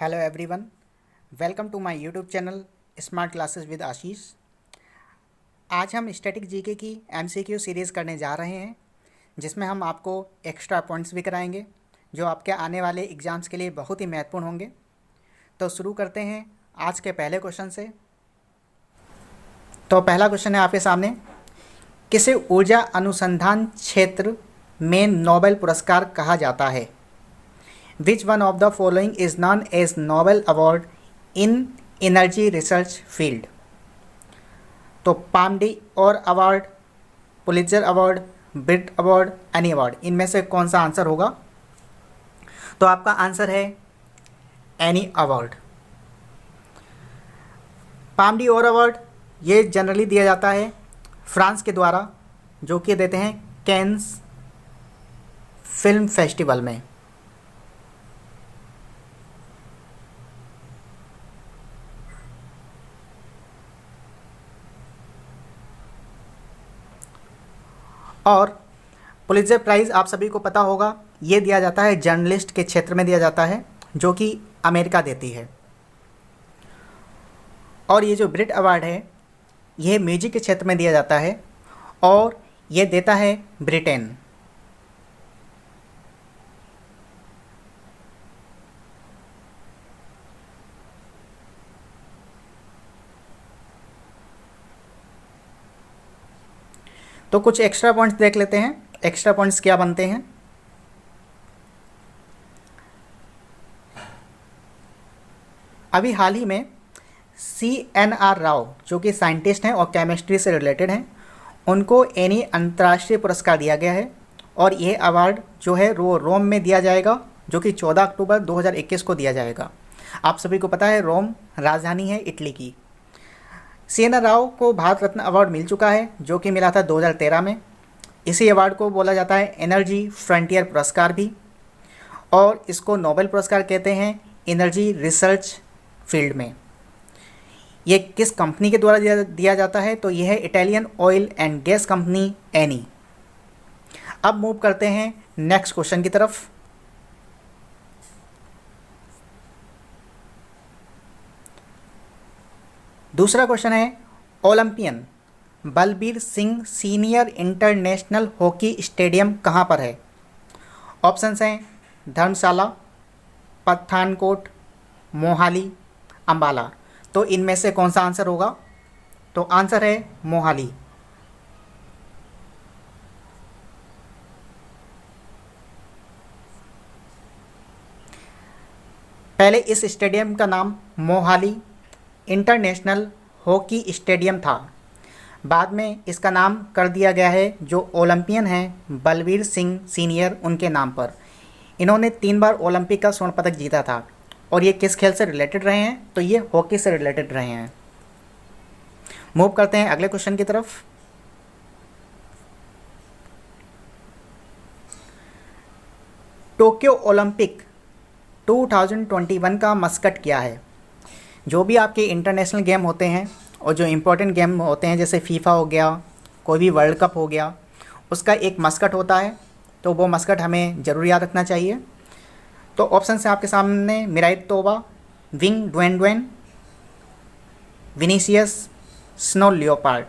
Hello everyone, welcome to my YouTube channel smart classes with Ashish. आज हम static GK की MCQ series करने जा रहे हैं, जिसमें हम आपको एक्स्ट्रा पॉइंट्स भी कराएंगे जो आपके आने वाले एग्ज़ाम्स के लिए बहुत ही महत्वपूर्ण होंगे। तो शुरू करते हैं आज के पहले क्वेश्चन से। तो पहला क्वेश्चन है आपके सामने, किसे ऊर्जा अनुसंधान क्षेत्र में नोबेल पुरस्कार कहा जाता है? Which one of the following is known as Nobel Award in Energy Research Field? तो पामडी और award, Pulitzer award, Brit award, एनी अवार्ड, इनमें से कौन सा आंसर होगा? तो आपका आंसर है एनी अवार्ड। पामडी और अवार्ड ये जनरली दिया जाता है फ्रांस के द्वारा, जो कि देते हैं कैन्स फिल्म फेस्टिवल में। और पुलित्जर प्राइज़ आप सभी को पता होगा, ये दिया जाता है जर्नलिस्ट के क्षेत्र में दिया जाता है, जो कि अमेरिका देती है। और ये जो ब्रिट अवार्ड है ये म्यूजिक के क्षेत्र में दिया जाता है और ये देता है ब्रिटेन। तो कुछ एक्स्ट्रा पॉइंट्स देख लेते हैं, एक्स्ट्रा पॉइंट्स क्या बनते हैं। अभी हाल ही में CNR राव, जो कि साइंटिस्ट हैं और केमिस्ट्री से रिलेटेड हैं, उनको एनी अंतर्राष्ट्रीय पुरस्कार दिया गया है। और ये अवार्ड जो है वो रोम में दिया जाएगा, जो कि 14 अक्टूबर 2021 को दिया जाएगा। आप सभी को पता है रोम राजधानी है इटली की। CNR राव को भारत रत्न अवार्ड मिल चुका है, जो कि मिला था 2013 में। इसी अवार्ड को बोला जाता है एनर्जी फ्रंटियर पुरस्कार भी, और इसको नोबेल पुरस्कार कहते हैं एनर्जी रिसर्च फील्ड में। ये किस कंपनी के द्वारा दिया जाता है? तो यह है Italian oil and gas company any. अब मूव करते हैं नेक्स्ट क्वेश्चन की तरफ। दूसरा क्वेश्चन है, Olympian Balbir Singh senior international hockey stadium कहाँ पर है? ऑप्शंस हैं धर्मशाला, पठानकोट, मोहाली, अंबाला। तो इनमें से कौन सा आंसर होगा? तो आंसर है मोहाली। पहले इस स्टेडियम का नाम मोहाली इंटरनेशनल हॉकी स्टेडियम था। बाद में इसका नाम कर दिया गया है जो ओलंपियन हैं बलबीर सिंह सीनियर, उनके नाम पर। इन्होंने 3 बार ओलंपिक का स्वर्ण पदक जीता था। और ये किस खेल से रिलेटेड रहे हैं? तो ये हॉकी से रिलेटेड रहे हैं। मूव करते हैं अगले क्वेश्चन की तरफ। टोक्यो ओलंपिक 2021 का मस्कट क्या है? जो भी आपके इंटरनेशनल गेम होते हैं और जो इम्पोर्टेंट गेम होते हैं, जैसे फीफा हो गया, कोई भी वर्ल्ड कप हो गया, उसका एक मस्कट होता है। तो वो मस्कट हमें ज़रूर याद रखना चाहिए। तो ऑप्शन है आपके सामने मिराई तोबा, विंग ड्वेन, विनीसियस, स्नो लियोपार्ड।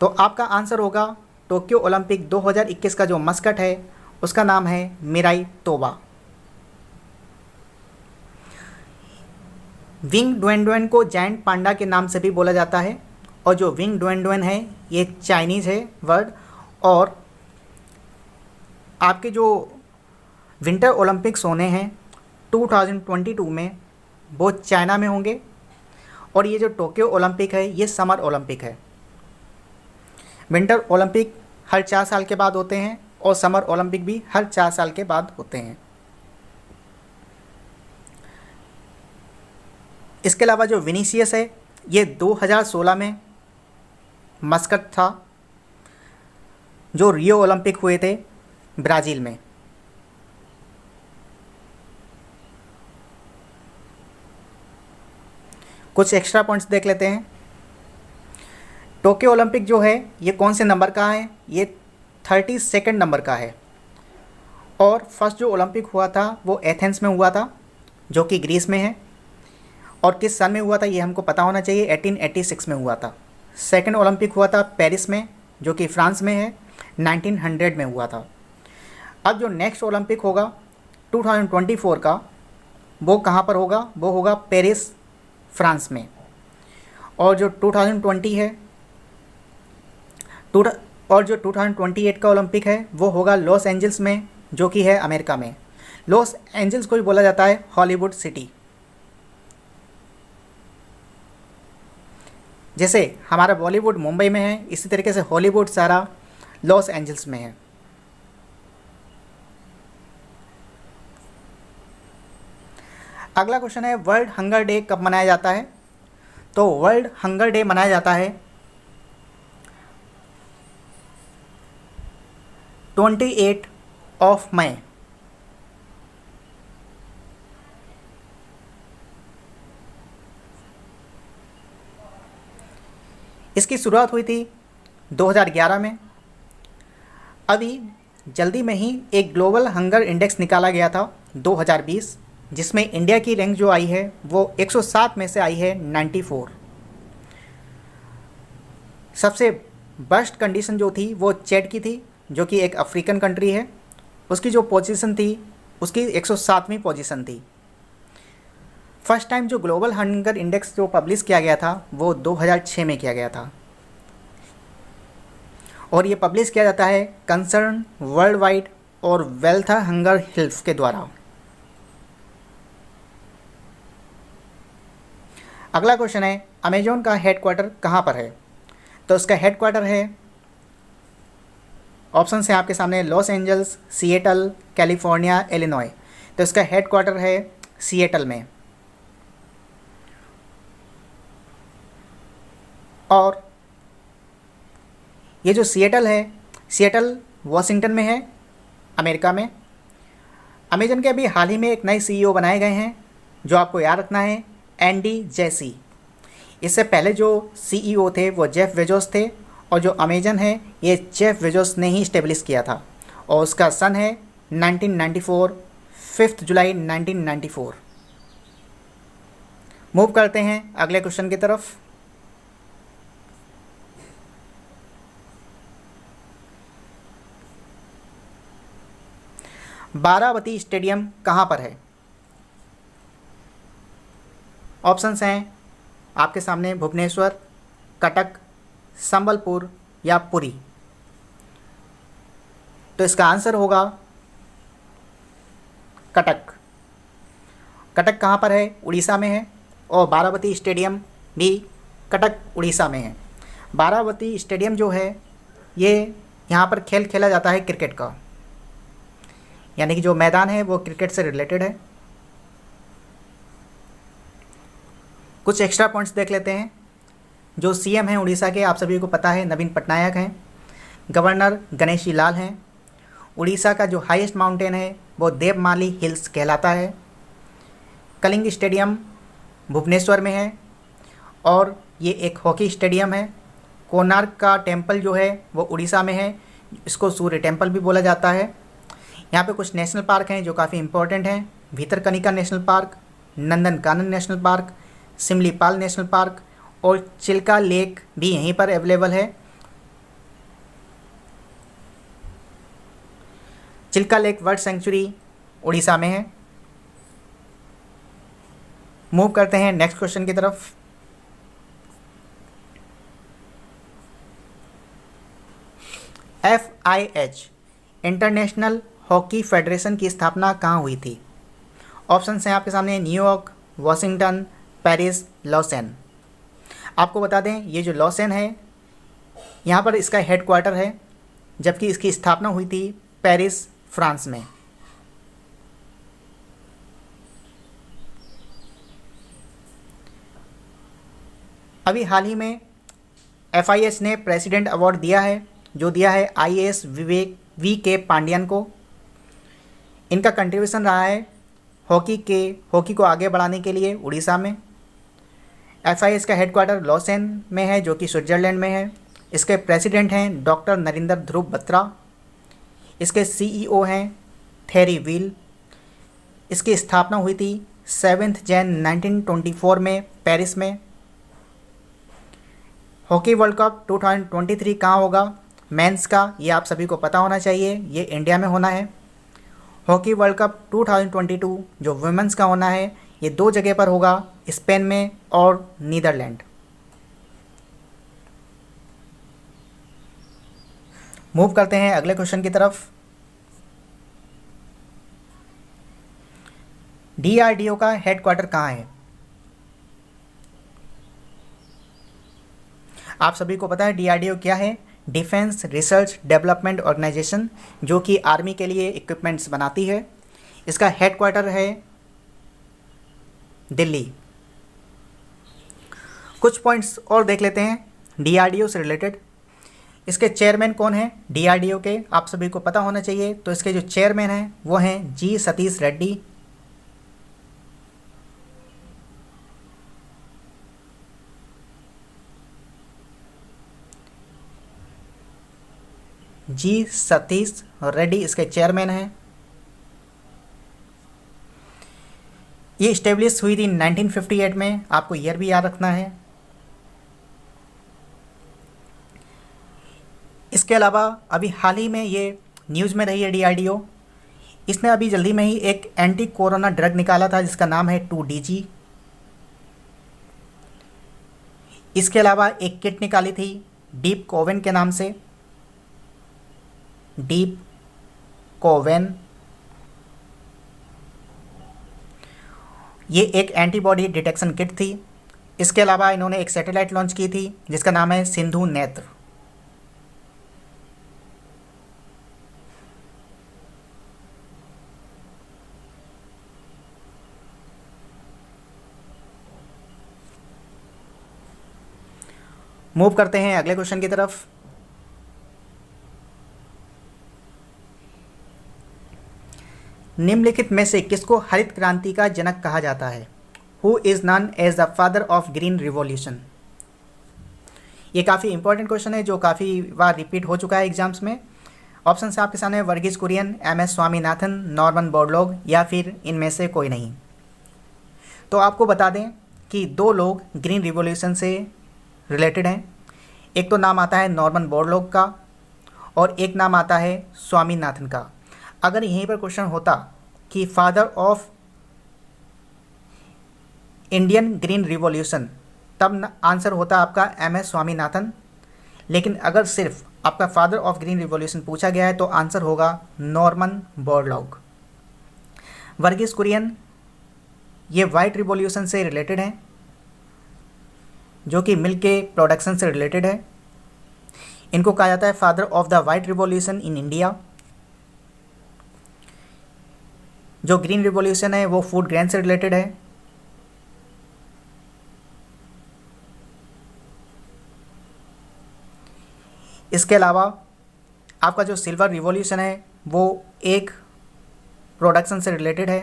तो आपका आंसर होगा टोक्यो ओलंपिक 2021 का जो मस्कट है उसका नाम है मिराई तोबा। विंग ड्वेन को जायंट पांडा के नाम से भी बोला जाता है। और जो विंग ड्वेन है ये चाइनीज़ है वर्ड। और आपके जो विंटर ओलंपिक्स होने हैं 2022 में, वो चाइना में होंगे। और ये जो टोक्यो ओलंपिक है ये समर ओलंपिक है। विंटर ओलंपिक हर 4 साल के बाद होते हैं और समर ओलंपिक भी हर 4 साल के बाद होते हैं। इसके अलावा जो विनीसियस है ये 2016 में मस्कट था, जो रियो ओलंपिक हुए थे ब्राज़ील में। कुछ एक्स्ट्रा पॉइंट्स देख लेते हैं। टोक्यो ओलंपिक जो है ये कौन से नंबर का है? ये 32 नंबर का है। और फर्स्ट जो ओलंपिक हुआ था वो एथेंस में हुआ था जो कि ग्रीस में है। और किस सन में हुआ था ये हमको पता होना चाहिए, 1886 में हुआ था। सेकंड ओलंपिक हुआ था पेरिस में, जो कि फ्रांस में है, 1900 में हुआ था। अब जो नेक्स्ट ओलंपिक होगा 2024 का, वो कहाँ पर होगा? वो होगा पेरिस, फ्रांस में। और जो 2020 है और जो 2028 का ओलंपिक है वो होगा लॉस एंजल्स में, जो कि है अमेरिका में। लॉस एंजल्स को भी बोला जाता है हॉलीवुड सिटी। जैसे हमारा बॉलीवुड मुंबई में है, इसी तरीके से हॉलीवुड सारा लॉस एंजल्स में है। अगला क्वेश्चन है, वर्ल्ड हंगर डे कब मनाया जाता है? तो वर्ल्ड हंगर डे मनाया जाता है 28 मई। इसकी शुरुआत हुई थी 2011 में। अभी जल्दी में ही एक ग्लोबल हंगर इंडेक्स निकाला गया था 2020, जिसमें इंडिया की रैंक जो आई है वो 107 में से आई है 94। सबसे वर्स्ट कंडीशन जो थी वो चैड की थी, जो कि एक अफ्रीकन कंट्री है। उसकी जो पोजीशन थी उसकी 107वीं पोजीशन थी। फर्स्ट टाइम जो ग्लोबल हंगर इंडेक्स जो पब्लिश किया गया था वो 2006 में किया गया था, और ये पब्लिश किया जाता है कंसर्न वर्ल्ड वाइड और वेल्थ हंगर हेल्थ के द्वारा। अगला क्वेश्चन है, अमेजोन का हेडक्वार्टर कहाँ पर है? तो इसका हेडक्वार्टर है, ऑप्शन है आपके सामने, Los Angeles, Seattle, California, Illinois. तो इसका हेडक्वार्टर है सिएटल में। और ये जो सिएटल है, सिएटल वॉशिंगटन में है, अमेरिका में। अमेजन के अभी हाल ही में एक नए सीईओ बनाए गए हैं, जो आपको याद रखना है, एंडी जेसी। इससे पहले जो सीईओ थे वो जेफ बेजोस थे, और जो अमेजन है ये जेफ बेजोस ने ही इस्टेब्लिश किया था, और उसका सन है 1994, 5 जुलाई 1994। मूव करते हैं अगले क्वेश्चन की तरफ। बारावती स्टेडियम कहाँ पर है? ऑप्शंस हैं आपके सामने, भुवनेश्वर, कटक, संबलपुर या पुरी। तो इसका आंसर होगा कटक। कटक कहाँ पर है? उड़ीसा में है, और बारावती स्टेडियम भी कटक उड़ीसा में है। बारावती स्टेडियम जो है ये यहाँ पर खेल खेला जाता है क्रिकेट का, यानी कि जो मैदान है वो क्रिकेट से रिलेटेड है। कुछ एक्स्ट्रा पॉइंट्स देख लेते हैं। जो सीएम हैं उड़ीसा के, आप सभी को पता है, नवीन पटनायक हैं। गवर्नर गणेशी लाल हैं। उड़ीसा का जो हाईएस्ट माउंटेन है वो देवमाली हिल्स कहलाता है। कलिंग स्टेडियम भुवनेश्वर में है, और ये एक हॉकी स्टेडियम है। कोणार्क का टेम्पल जो है वो उड़ीसा में है, इसको सूर्य टेम्पल भी बोला जाता है। यहाँ पे कुछ नेशनल पार्क हैं जो काफ़ी इंपॉर्टेंट हैं। Bhitarkanika national park, Nandankanan national park, Similipal national park, और चिल्का लेक भी यहीं पर अवेलेबल है। Chilika lake bird sanctuary Orissa में है। मूव करते हैं नेक्स्ट क्वेश्चन की तरफ। FIH इंटरनेशनल हॉकी फेडरेशन की स्थापना कहाँ हुई थी? ऑप्शन हैं आपके सामने, न्यूयॉर्क, वॉशिंगटन, पेरिस, लॉसेन। आपको बता दें ये जो लॉसेन है यहाँ पर इसका हेडक्वार्टर है, जबकि इसकी स्थापना हुई थी पेरिस, फ्रांस में। अभी हाल ही में FIH ने प्रेसिडेंट अवार्ड दिया है, जो दिया है IAS विवेक VK पांड्यन को। इनका कंट्रीब्यूशन रहा है हॉकी को आगे बढ़ाने के लिए उड़ीसा में। FIH का हेडक्वार्टर लॉसेन में है, जो कि स्विट्जरलैंड में है। इसके प्रेसिडेंट हैं डॉक्टर नरेंद्र ध्रुव बत्रा। इसके CEO हैं थेरी व्हील। इसकी स्थापना हुई थी 7 जैन 1924 में पेरिस में। हॉकी वर्ल्ड कप 2023 कहाँ होगा? मेंस का, ये आप सभी को पता होना चाहिए, ये इंडिया में होना है। हॉकी वर्ल्ड कप 2022 जो वुमेंस का होना है, ये 2 जगह पर होगा, स्पेन में और नीदरलैंड। मूव करते हैं अगले क्वेश्चन की तरफ। डीआरडीओ का हेडक्वार्टर कहाँ है? आप सभी को पता है डीआरडीओ क्या है? डिफेंस रिसर्च डेवलपमेंट ऑर्गेनाइजेशन, जो कि आर्मी के लिए इक्विपमेंट्स बनाती है। इसका हेडक्वार्टर है दिल्ली। कुछ पॉइंट्स और देख लेते हैं डीआरडीओ से रिलेटेड। इसके चेयरमैन कौन है डीआरडीओ के? आप सभी को पता होना चाहिए। तो इसके जो चेयरमैन हैं वो हैं जी सतीश रेड्डी। जी सतीश रेड्डी इसके चेयरमैन हैं। ये इस्टेब्लिश हुई थी 1958 में, आपको ईयर भी याद रखना है। इसके अलावा अभी हाल ही में ये न्यूज़ में रही है डीआरडीओ। इसने अभी जल्दी में ही एक एंटी कोरोना ड्रग निकाला था जिसका नाम है 2DG। इसके अलावा एक किट निकाली थी डीप कोवेन के नाम से, डीप कोवेन। ये एक एंटीबॉडी डिटेक्शन किट थी। इसके अलावा इन्होंने एक सैटेलाइट लॉन्च की थी जिसका नाम है सिंधु नेत्र। मूव करते हैं अगले क्वेश्चन की तरफ। निम्नलिखित में से किसको हरित क्रांति का जनक कहा जाता है? Who is known as the father of green revolution? ये काफ़ी इंपॉर्टेंट क्वेश्चन है जो काफ़ी बार रिपीट हो चुका है एग्जाम्स में। ऑप्शन से आपके सामने Verghese Kurien, MS Swaminathan, Norman Borlaug या फिर इनमें से कोई नहीं। तो आपको बता दें कि 2 लोग ग्रीन रिवॉल्यूशन से रिलेटेड हैं। एक तो नाम आता है नॉर्मन बोरलॉग का और एक नाम आता है स्वामीनाथन का। अगर यहीं पर क्वेश्चन होता कि father of Indian green revolution, तब आंसर होता आपका MS स्वामीनाथन। लेकिन अगर सिर्फ आपका फादर ऑफ ग्रीन रिवॉल्यूशन पूछा गया है तो आंसर होगा नॉर्मन बोरलॉग। वर्गीस कुरियन ये वाइट रिवॉल्यूशन से रिलेटेड हैं, जो कि मिल्क के प्रोडक्शन से रिलेटेड है। इनको कहा जाता है father of the white revolution in India. जो ग्रीन रिवॉल्यूशन है वो फूड ग्रेन से रिलेटेड है। इसके अलावा आपका जो सिल्वर रिवॉल्यूशन है वो एक प्रोडक्शन से रिलेटेड है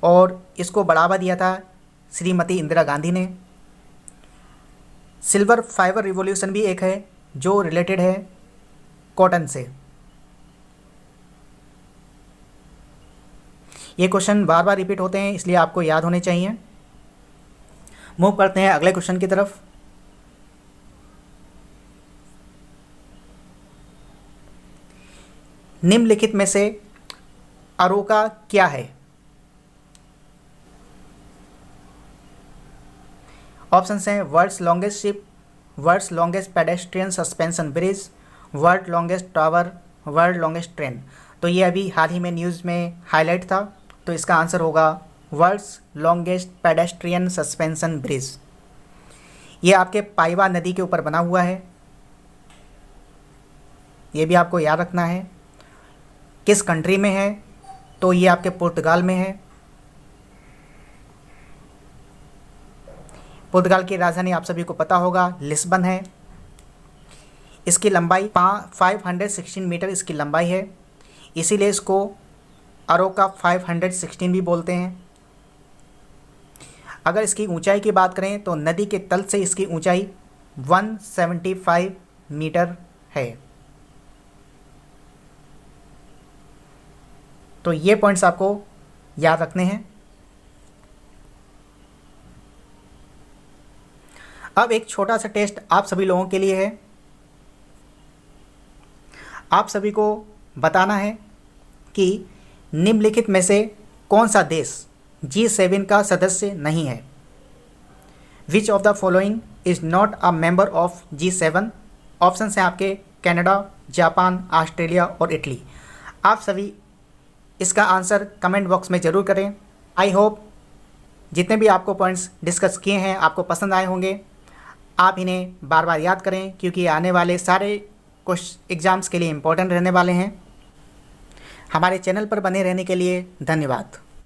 और इसको बढ़ावा दिया था श्रीमती इंदिरा गांधी ने। सिल्वर फाइबर रिवॉल्यूशन भी एक है जो रिलेटेड है कॉटन से। ये क्वेश्चन बार बार रिपीट होते हैं इसलिए आपको याद होने चाहिए। मूव करते हैं अगले क्वेश्चन की तरफ। निम्नलिखित में से अरोका क्या है? ऑप्शंस हैं world's longest ship, world's longest pedestrian suspension bridge, world longest tower, world longest train. तो ये अभी हाल ही में न्यूज़ में हाईलाइट था, तो इसका आंसर होगा world's longest pedestrian suspension bridge. ये आपके पाइवा नदी के ऊपर बना हुआ है, ये भी आपको याद रखना है। किस कंट्री में है? तो ये आपके पुर्तगाल में है। पुर्तगाल की राजधानी आप सभी को पता होगा लिस्बन है। इसकी लंबाई 516 मीटर इसकी लंबाई है, इसीलिए इसको अरोका 516 भी बोलते हैं। अगर इसकी ऊंचाई की बात करें तो नदी के तल से इसकी ऊंचाई 175 मीटर है। तो ये पॉइंट्स आपको याद रखने हैं। अब एक छोटा सा टेस्ट आप सभी लोगों के लिए है। आप सभी को बताना है कि निम्नलिखित में से कौन सा देश G7 का सदस्य नहीं है। Which of the following is not a member of G7। Option हैं आपके कनाडा, जापान, ऑस्ट्रेलिया और इटली। आप सभी इसका आंसर कमेंट बॉक्स में ज़रूर करें। आई होप जितने भी आपको पॉइंट्स डिस्कस किए हैं आपको पसंद आए होंगे। आप इन्हें बार बार याद करें क्योंकि आने वाले सारे कुछ एग्ज़ाम्स के लिए इम्पोर्टेंट रहने वाले हैं। हमारे चैनल पर बने रहने के लिए धन्यवाद।